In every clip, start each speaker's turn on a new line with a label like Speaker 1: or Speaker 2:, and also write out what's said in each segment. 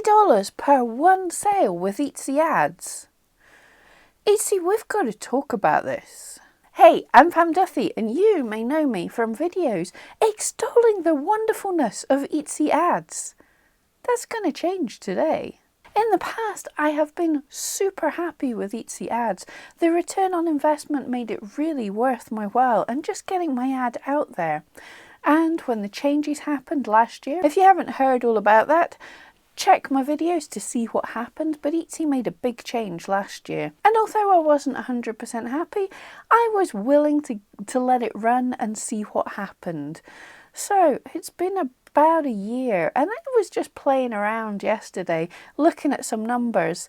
Speaker 1: $3 per one sale with Etsy ads. Etsy, we've got to talk about this. Hey, I'm Duthie, and you may know me from videos extolling the wonderfulness of Etsy ads. That's going to change today. In the past, I have been super happy with Etsy ads. The return on investment made it really worth my while and just getting my ad out there. And when the changes happened last year, if you haven't heard all about that, check my videos to see what happened, but Etsy made a big change last year. And although I wasn't 100% happy, I was willing to let it run and see what happened. So it's been about a year, and I was just playing around yesterday, looking at some numbers,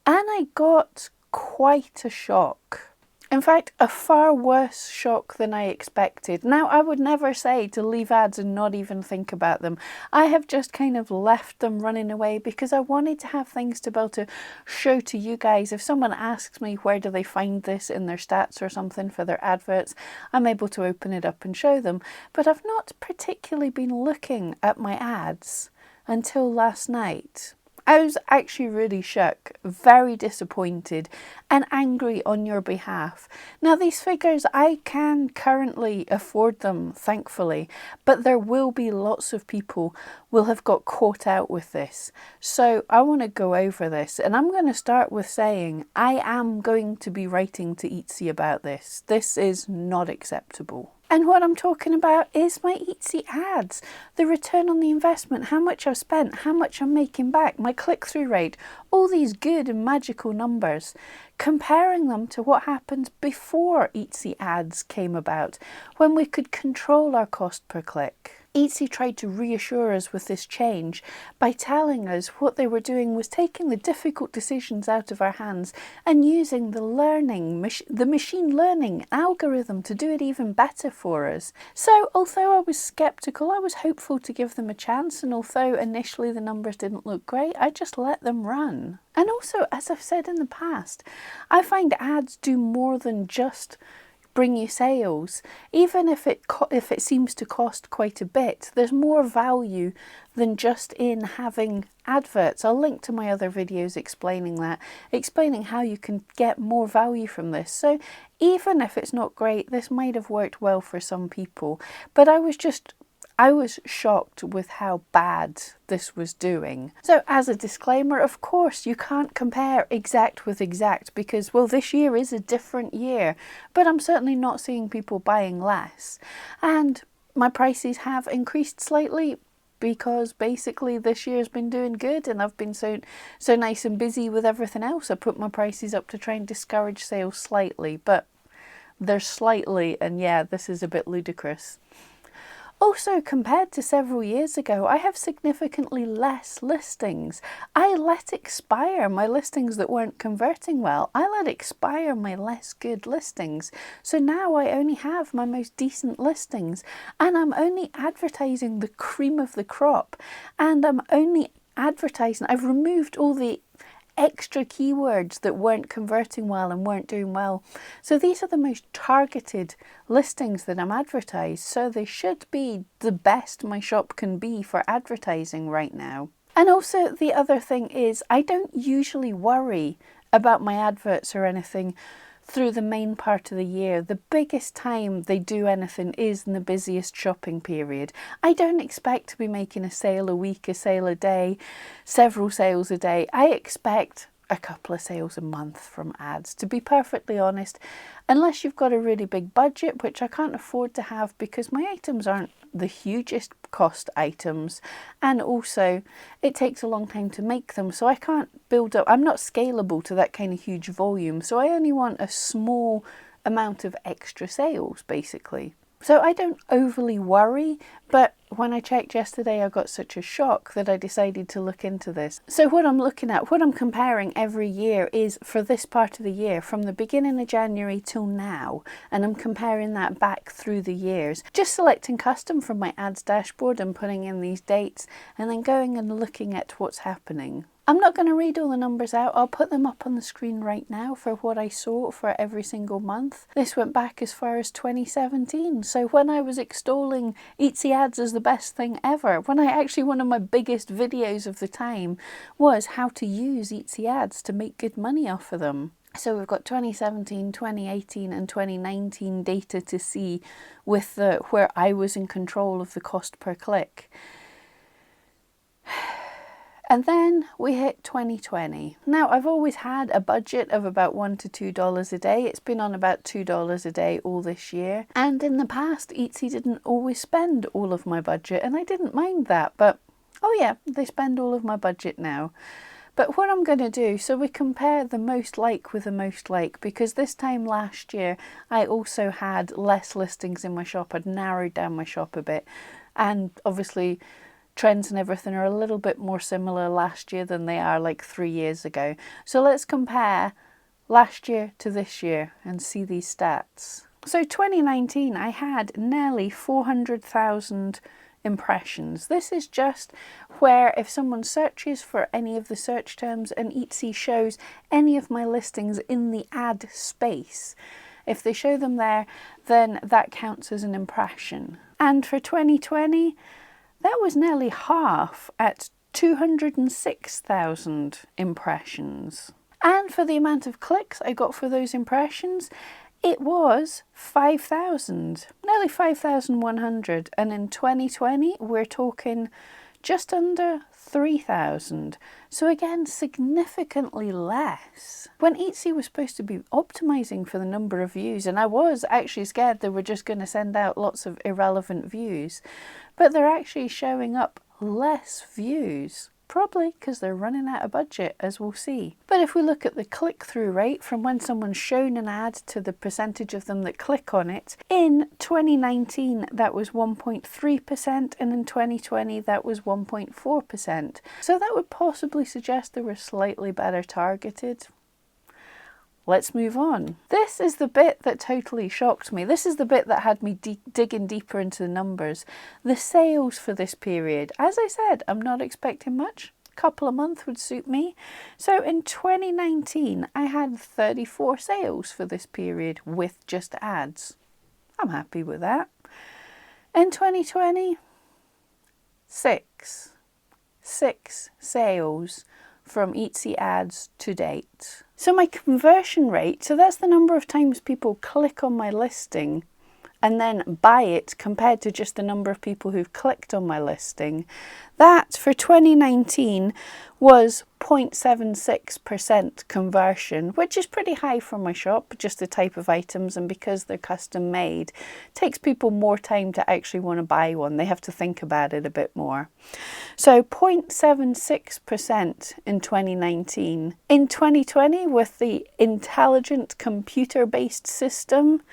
Speaker 1: and I got quite a shock. In fact, a far worse shock than I expected. Now, I would never say to leave ads and not even think about them. I have just kind of left them running away because I wanted to have things to be able to show to you guys. If someone asks me where do they find this in their stats or something for their adverts, I'm able to open it up and show them. But I've not particularly been looking at my ads until last night. I was actually really shook, very disappointed and angry on your behalf. Now these figures, I can currently afford them, thankfully, but there will be lots of people will have got caught out with this. So I want to go over this, and I'm going to start with saying I am going to be writing to Etsy about this. This is not acceptable. And what I'm talking about is my Etsy ads, the return on the investment, how much I've spent, how much I'm making back, my click-through rate, all these good and magical numbers, comparing them to what happened before Etsy ads came about, when we could control our cost per click. Etsy tried to reassure us with this change by telling us what they were doing was taking the difficult decisions out of our hands and using the machine learning algorithm to do it even better for us. So although I was skeptical, I was hopeful to give them a chance, and although initially the numbers didn't look great, I just let them run. And also, as I've said in the past, I find ads do more than just bring you sales. Even if it seems to cost quite a bit, there's more value than just in having adverts. I'll link to my other videos explaining that, explaining how you can get more value from this. So even if it's not great, this might have worked well for some people, but I was shocked with how bad this was doing. So as a disclaimer, of course, you can't compare exact with exact because, well, this year is a different year, but I'm certainly not seeing people buying less. And my prices have increased slightly because basically this year's been doing good and I've been so nice and busy with everything else. I put my prices up to try and discourage sales slightly, but they're slightly, and yeah, this is a bit ludicrous. Also, compared to several years ago, I have significantly less listings. I let expire my listings that weren't converting well. I let expire my less good listings. So now I only have my most decent listings, and I'm only advertising the cream of the crop. And I'm only advertising, I've removed all the extra keywords that weren't converting well and weren't doing well. So these are the most targeted listings that I'm advertised. So they should be the best my shop can be for advertising right now. And also the other thing is I don't usually worry about my adverts or anything through the main part of the year. The biggest time they do anything is in the busiest shopping period. I don't expect to be making a sale a week, a sale a day, several sales a day. I expect a couple of sales a month from ads, to be perfectly honest, unless you've got a really big budget, which I can't afford to have because my items aren't the hugest cost items, and also it takes a long time to make them, so I can't build up, I'm not scalable to that kind of huge volume, so I only want a small amount of extra sales basically. So I don't overly worry, but when I checked yesterday, I got such a shock that I decided to look into this. So what I'm looking at, what I'm comparing every year is for this part of the year, from the beginning of January till now, and I'm comparing that back through the years. Just selecting custom from my ads dashboard and putting in these dates, and then going and looking at what's happening. I'm not going to read all the numbers out. I'll put them up on the screen right now for what I saw for every single month. This went back as far as 2017. So when I was extolling Etsy ads as the best thing ever, when I actually, one of my biggest videos of the time was how to use Etsy ads to make good money off of them. So we've got 2017, 2018 and 2019 data to see with where I was in control of the cost per click. And then we hit 2020. Now, I've always had a budget of about $1 to $2 a day. It's been on about $2 a day all this year. And in the past, Etsy didn't always spend all of my budget, and I didn't mind that. But, oh yeah, they spend all of my budget now. But what I'm going to do, so we compare the most like with the most like, because this time last year, I also had less listings in my shop. I'd narrowed down my shop a bit. And obviously, trends and everything are a little bit more similar last year than they are like 3 years ago. So let's compare last year to this year and see these stats. So 2019, I had nearly 400,000 impressions. This is just where if someone searches for any of the search terms and Etsy shows any of my listings in the ad space, if they show them there, then that counts as an impression. And for 2020, that was nearly half at 206,000 impressions. And for the amount of clicks I got for those impressions, it was 5,000, nearly 5,100. And in 2020, we're talking just under 3,000. So again, significantly less. When Etsy was supposed to be optimizing for the number of views, and I was actually scared they were just going to send out lots of irrelevant views, but they're actually showing up less views. Probably because they're running out of budget, as we'll see. But if we look at the click-through rate from when someone's shown an ad to the percentage of them that click on it, in 2019 that was 1.3% and in 2020 that was 1.4%. So that would possibly suggest they were slightly better targeted. Let's move on. This is the bit that totally shocked me. This is the bit that had me digging deeper into the numbers. The sales for this period. As I said, I'm not expecting much. A couple a month would suit me. So in 2019, I had 34 sales for this period with just ads. I'm happy with that. In 2020, six sales from Etsy ads to date. So my conversion rate, so that's the number of times people click on my listing and then buy it compared to just the number of people who've clicked on my listing. That for 2019 was 0.76% conversion, which is pretty high for my shop, just the type of items, and because they're custom made, it takes people more time to actually want to buy one. They have to think about it a bit more. So 0.76% in 2019. In 2020, with the intelligent computer-based system,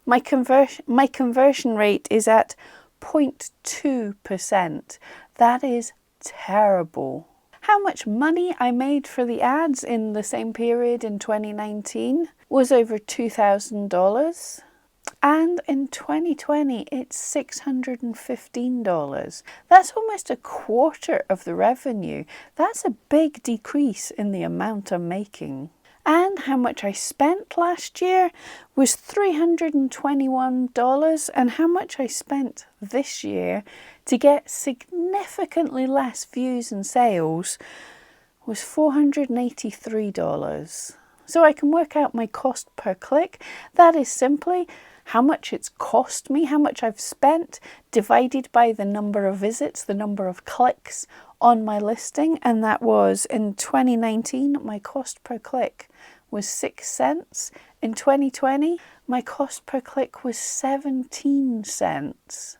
Speaker 1: my conversion rate is at 0.2%. That is terrible. How much money I made for the ads in the same period in 2019 was over $2,000. And in 2020, it's $615. That's almost a quarter of the revenue. That's a big decrease in the amount I'm making. And how much I spent last year was $321, and how much I spent this year to get significantly less views and sales was $483. So I can work out my cost per click. That is simply how much it's cost me, how much I've spent, divided by the number of visits, the number of clicks on my listing. And that was, in 2019, my cost per click was 6 cents. In 2020, my cost per click was 17 cents.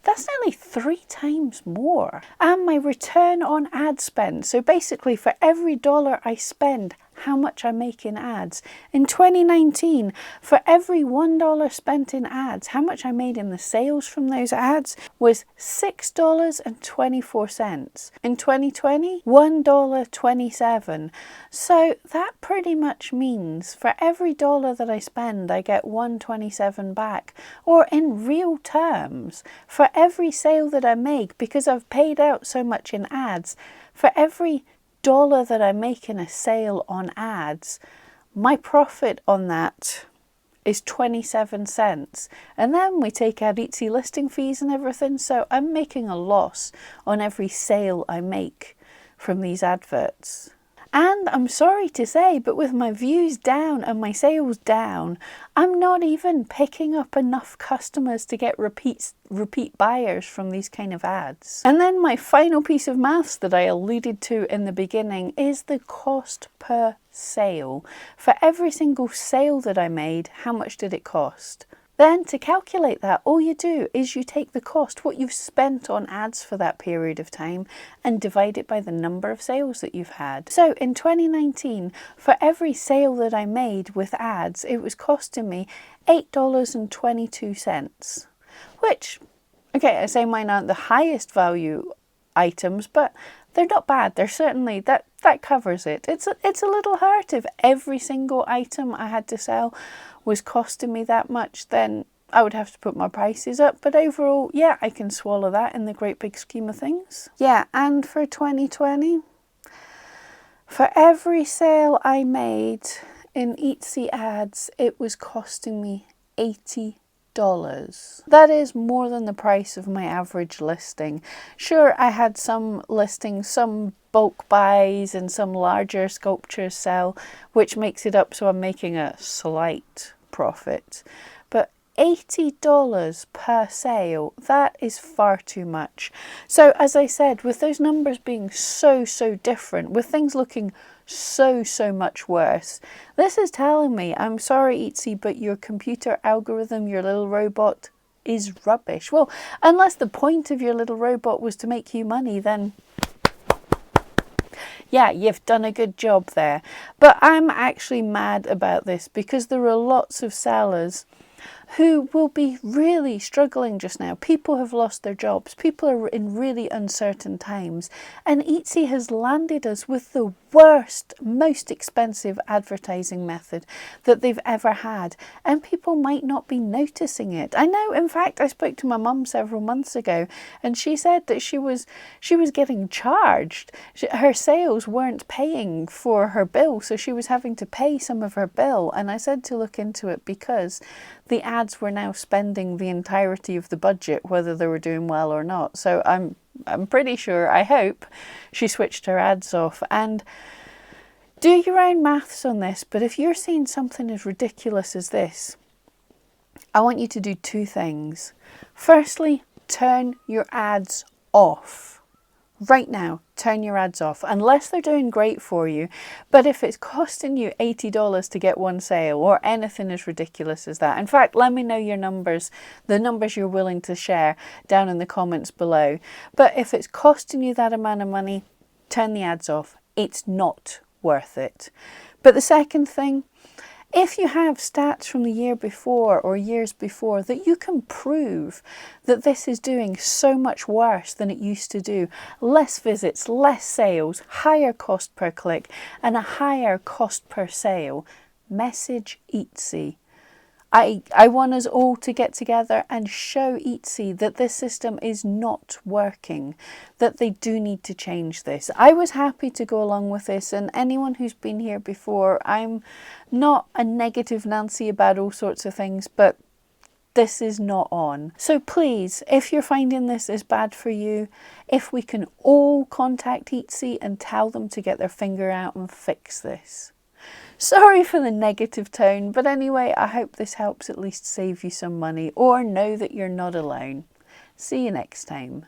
Speaker 1: That's nearly 3 times more. And my return on ad spend, so basically for every dollar I spend, how much I make in ads. In 2019, for every $1 spent in ads, how much I made in the sales from those ads was $6.24. In 2020, $1.27. So that pretty much means for every dollar that I spend, I get $1.27 back. Or in real terms, for every sale that I make, because I've paid out so much in ads, for every dollar that I make in a sale on ads, my profit on that is 27 cents. And then we take out Etsy listing fees and everything. So I'm making a loss on every sale I make from these adverts. And I'm sorry to say, but with my views down and my sales down, I'm not even picking up enough customers to get repeat buyers from these kind of ads. And then my final piece of maths that I alluded to in the beginning is the cost per sale. For every single sale that I made, how much did it cost? Then to calculate that, all you do is you take the cost, what you've spent on ads for that period of time, and divide it by the number of sales that you've had. So in 2019, for every sale that I made with ads, it was costing me $8.22, which, okay, I say mine aren't the highest value items, but they're not bad. They're certainly, that covers it. It's a little hurt if every single item I had to sell was costing me that much, then I would have to put my prices up. But overall, yeah, I can swallow that in the great big scheme of things. Yeah, and for 2020, for every sale I made in Etsy ads, it was costing me $80. That is more than the price of my average listing. Sure, I had some listings, some bulk buys and some larger sculptures sell, which makes it up, so I'm making a slight profit. But $80 per sale, that is far too much. So as I said, with those numbers being so different, with things looking so much worse, this is telling me, I'm sorry Etsy, but your computer algorithm, your little robot, is rubbish. Well, unless the point of your little robot was to make you money, then yeah, you've done a good job there. But I'm actually mad about this because there are lots of sellers who will be really struggling just now. People have lost their jobs. People are in really uncertain times. And Etsy has landed us with the worst, most expensive advertising method that they've ever had. And people might not be noticing it. I know, in fact, I spoke to my mum several months ago and she said that she was getting charged. Her sales weren't paying for her bill, so she was having to pay some of her bill. And I said to look into it because the ads were now spending the entirety of the budget, whether they were doing well or not. So I'm pretty sure, I hope, she switched her ads off. And do your own maths on this, but if you're seeing something as ridiculous as this, I want you to do two things. Firstly, turn your ads off. Right now, turn your ads off, unless they're doing great for you. But if it's costing you $80 to get one sale or anything as ridiculous as that, in fact, let me know your numbers, the numbers you're willing to share down in the comments below. But if it's costing you that amount of money, turn the ads off. It's not worth it. But the second thing, if you have stats from the year before or years before that you can prove that this is doing so much worse than it used to do, less visits, less sales, higher cost per click and a higher cost per sale, message Etsy. I want us all to get together and show Etsy that this system is not working, that they do need to change this. I was happy to go along with this, and anyone who's been here before, I'm not a negative Nancy about all sorts of things, but this is not on. So please, if you're finding this is bad for you, if we can all contact Etsy and tell them to get their finger out and fix this. Sorry for the negative tone, but anyway, I hope this helps at least save you some money or know that you're not alone. See you next time.